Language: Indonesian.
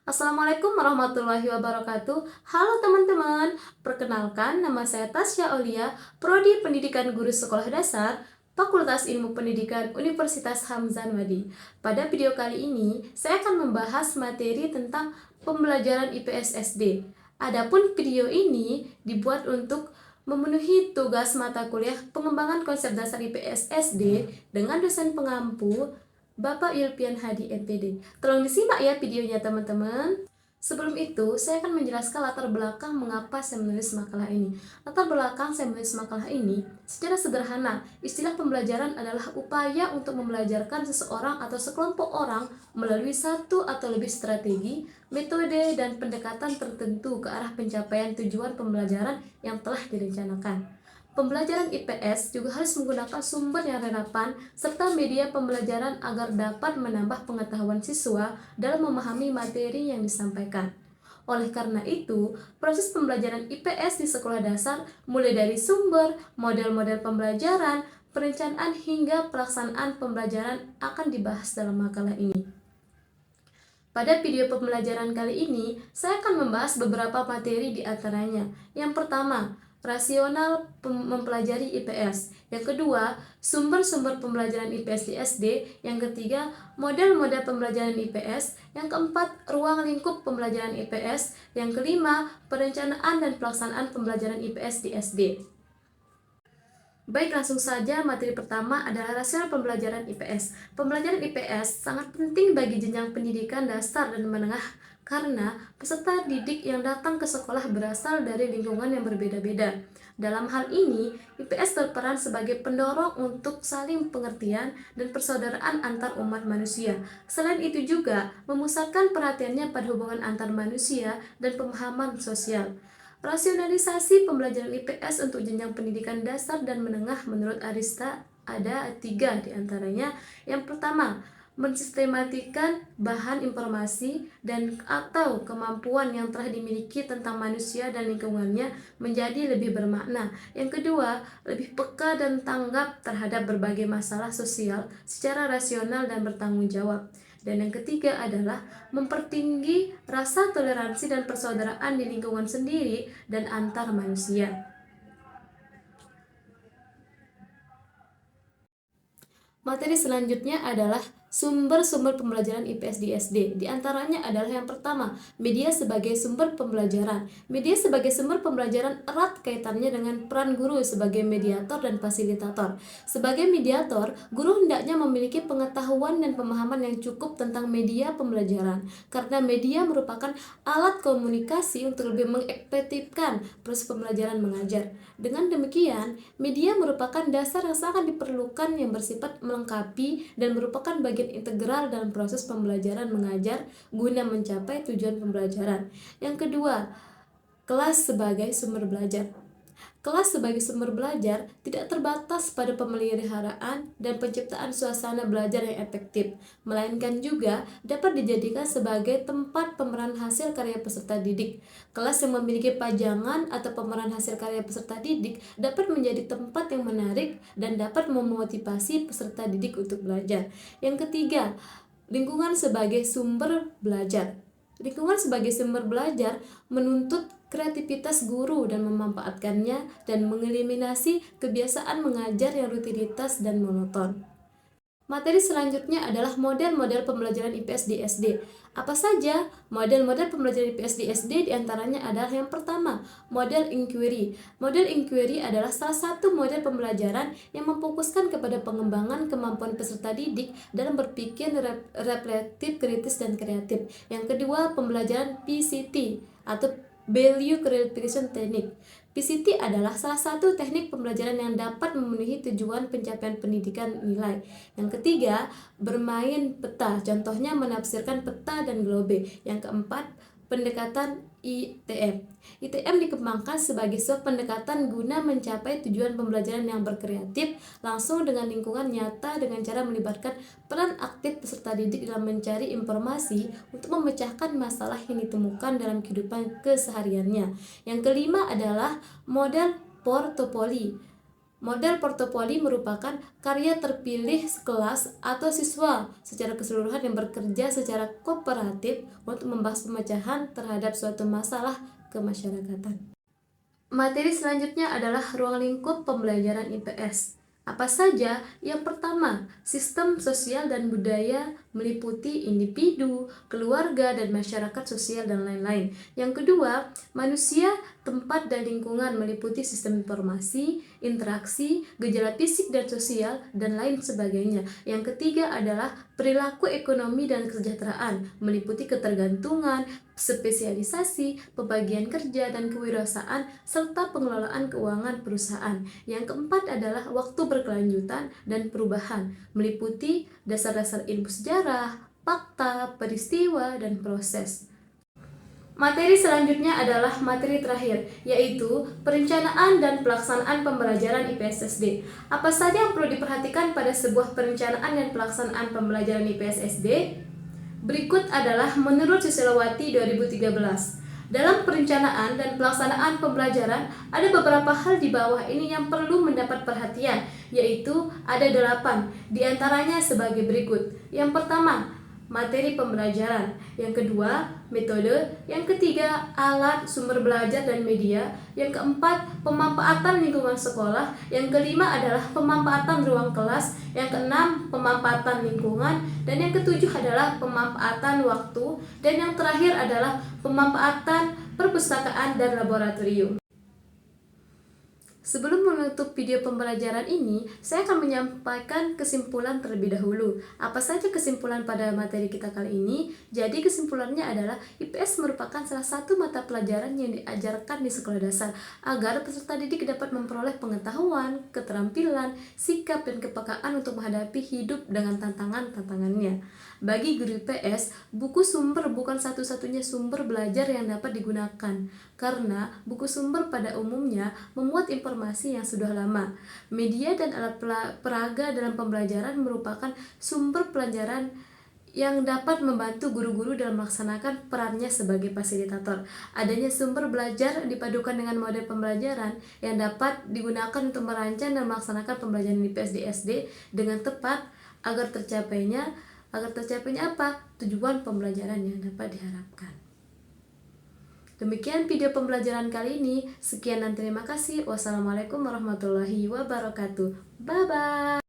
Assalamualaikum warahmatullahi wabarakatuh. Halo teman-teman, perkenalkan nama saya Tasya Aulia, Prodi Pendidikan Guru Sekolah Dasar, Fakultas Ilmu Pendidikan Universitas Hamzah Madi. Pada video kali ini, saya akan membahas materi tentang pembelajaran IPS SD. Adapun video ini dibuat untuk memenuhi tugas mata kuliah pengembangan konsep dasar IPS SD dengan dosen pengampu Bapak Yulpian Hadi MPD. Tolong disimak ya videonya teman-teman. Sebelum itu, saya akan menjelaskan latar belakang mengapa saya menulis makalah ini. Latar belakang saya menulis makalah ini, secara sederhana, istilah pembelajaran adalah upaya untuk membelajarkan seseorang atau sekelompok orang melalui satu atau lebih strategi, metode, dan pendekatan tertentu ke arah pencapaian tujuan pembelajaran yang telah direncanakan. Pembelajaran IPS juga harus menggunakan sumber yang relevan serta media pembelajaran agar dapat menambah pengetahuan siswa dalam memahami materi yang disampaikan. Oleh karena itu, proses pembelajaran IPS di sekolah dasar mulai dari sumber, model-model pembelajaran, perencanaan hingga pelaksanaan pembelajaran akan dibahas dalam makalah ini. Pada video pembelajaran kali ini, saya akan membahas beberapa materi di antaranya. Yang pertama, rasional mempelajari IPS. Yang kedua, sumber-sumber pembelajaran IPS di SD. Yang ketiga, model-model pembelajaran IPS. Yang keempat, ruang lingkup pembelajaran IPS. Yang kelima, perencanaan dan pelaksanaan pembelajaran IPS di SD. Baik, langsung saja materi pertama adalah rasional pembelajaran IPS. Pembelajaran IPS sangat penting bagi jenjang pendidikan dasar dan menengah karena peserta didik yang datang ke sekolah berasal dari lingkungan yang berbeda-beda. Dalam hal ini, IPS berperan sebagai pendorong untuk saling pengertian dan persaudaraan antar umat manusia. Selain itu juga memusatkan perhatiannya pada hubungan antar manusia dan pemahaman sosial. Rasionalisasi pembelajaran IPS untuk jenjang pendidikan dasar dan menengah menurut Arista ada 3 diantaranya. Yang pertama, mensistematikan bahan informasi dan atau kemampuan yang telah dimiliki tentang manusia dan lingkungannya menjadi lebih bermakna. Yang kedua, lebih peka dan tanggap terhadap berbagai masalah sosial secara rasional dan bertanggung jawab. Dan yang ketiga adalah mempertinggi rasa toleransi dan persaudaraan di lingkungan sendiri dan antar manusia. Materi selanjutnya adalah sumber-sumber pembelajaran IPS di SD. Di antaranya adalah yang pertama, media sebagai sumber pembelajaran. Media sebagai sumber pembelajaran erat kaitannya dengan peran guru sebagai mediator dan fasilitator. Sebagai mediator, guru hendaknya memiliki pengetahuan dan pemahaman yang cukup tentang media pembelajaran, karena media merupakan alat komunikasi untuk lebih mengefektifkan proses pembelajaran mengajar. Dengan demikian, media merupakan dasar yang sangat diperlukan yang bersifat melengkapi dan merupakan bagian integral dalam proses pembelajaran mengajar guna mencapai tujuan pembelajaran. Yang kedua, kelas sebagai sumber belajar. Kelas sebagai sumber belajar tidak terbatas pada pemeliharaan dan penciptaan suasana belajar yang efektif, melainkan juga dapat dijadikan sebagai tempat pemeran hasil karya peserta didik. Kelas yang memiliki pajangan atau pemeran hasil karya peserta didik dapat menjadi tempat yang menarik dan dapat memotivasi peserta didik untuk belajar. Yang ketiga, lingkungan sebagai sumber belajar. Lingkungan sebagai sumber belajar menuntut kreativitas guru dan memanfaatkannya dan mengeliminasi kebiasaan mengajar yang rutinitas dan monoton. Materi selanjutnya adalah model-model pembelajaran IPS di SD. Apa saja model-model pembelajaran IPS di SD? Diantaranya adalah yang pertama, model inquiry. Model inquiry adalah salah satu model pembelajaran yang memfokuskan kepada pengembangan kemampuan peserta didik dalam berpikir reflektif, kritis, dan kreatif. Yang kedua, pembelajaran PCT atau Value Clarification Technique. PCT adalah salah satu teknik pembelajaran yang dapat memenuhi tujuan pencapaian pendidikan nilai. Yang ketiga, bermain peta. Contohnya menafsirkan peta dan globe. Yang keempat, pendekatan ITM. ITM dikembangkan sebagai sebuah pendekatan guna mencapai tujuan pembelajaran yang berkreatif langsung dengan lingkungan nyata dengan cara melibatkan peran aktif peserta didik dalam mencari informasi untuk memecahkan masalah yang ditemukan dalam kehidupan kesehariannya. Yang kelima adalah model portfolio. Model portofoli merupakan karya terpilih kelas atau siswa secara keseluruhan yang bekerja secara kooperatif untuk membahas pemecahan terhadap suatu masalah kemasyarakatan. Materi selanjutnya adalah ruang lingkup pembelajaran IPS. Apa saja? Yang pertama, sistem sosial dan budaya meliputi individu, keluarga, dan masyarakat sosial dan lain-lain. Yang kedua, manusia, tempat, dan lingkungan meliputi sistem informasi, interaksi, gejala fisik dan sosial, dan lain sebagainya. Yang ketiga adalah perilaku ekonomi dan kesejahteraan, meliputi ketergantungan, spesialisasi, pembagian kerja, dan kewirausahaan, serta pengelolaan keuangan perusahaan. Yang keempat adalah waktu berkelanjutan dan perubahan, meliputi dasar-dasar ilmu sejarah, fakta, peristiwa, dan proses. Materi selanjutnya adalah materi terakhir, yaitu perencanaan dan pelaksanaan pembelajaran IPS SD. Apa saja yang perlu diperhatikan pada sebuah perencanaan dan pelaksanaan pembelajaran IPS SD? Berikut adalah menurut Susilowati 2013. Dalam perencanaan dan pelaksanaan pembelajaran, ada beberapa hal di bawah ini yang perlu mendapat perhatian, yaitu ada 8, diantaranya sebagai berikut. Yang pertama, materi pembelajaran. Yang kedua, metode. Yang ketiga, alat, sumber belajar dan media. Yang keempat, pemanfaatan lingkungan sekolah. Yang kelima adalah pemanfaatan ruang kelas. Yang keenam, pemanfaatan lingkungan. Dan yang ketujuh adalah pemanfaatan waktu. Dan yang terakhir adalah pemanfaatan perpustakaan dan laboratorium. Sebelum menutup video pembelajaran ini, saya akan menyampaikan kesimpulan terlebih dahulu. Apa saja kesimpulan pada materi kita kali ini? Jadi kesimpulannya adalah IPS merupakan salah satu mata pelajaran yang diajarkan di sekolah dasar agar peserta didik dapat memperoleh pengetahuan, keterampilan, sikap, dan kepekaan untuk menghadapi hidup dengan tantangan-tantangannya. Bagi guru IPS, buku sumber bukan satu-satunya sumber belajar yang dapat digunakan, karena buku sumber pada umumnya memuat informasi yang sudah lama. Media dan alat peraga dalam pembelajaran merupakan sumber pelajaran yang dapat membantu guru-guru dalam melaksanakan perannya sebagai fasilitator. Adanya sumber belajar dipadukan dengan model pembelajaran yang dapat digunakan untuk merancang dan melaksanakan pembelajaran IPS di SD dengan tepat agar tercapainya apa? Tujuan pembelajaran yang dapat diharapkan. Demikian video pembelajaran kali ini. Sekian dan terima kasih. Wassalamualaikum warahmatullahi wabarakatuh. Bye-bye.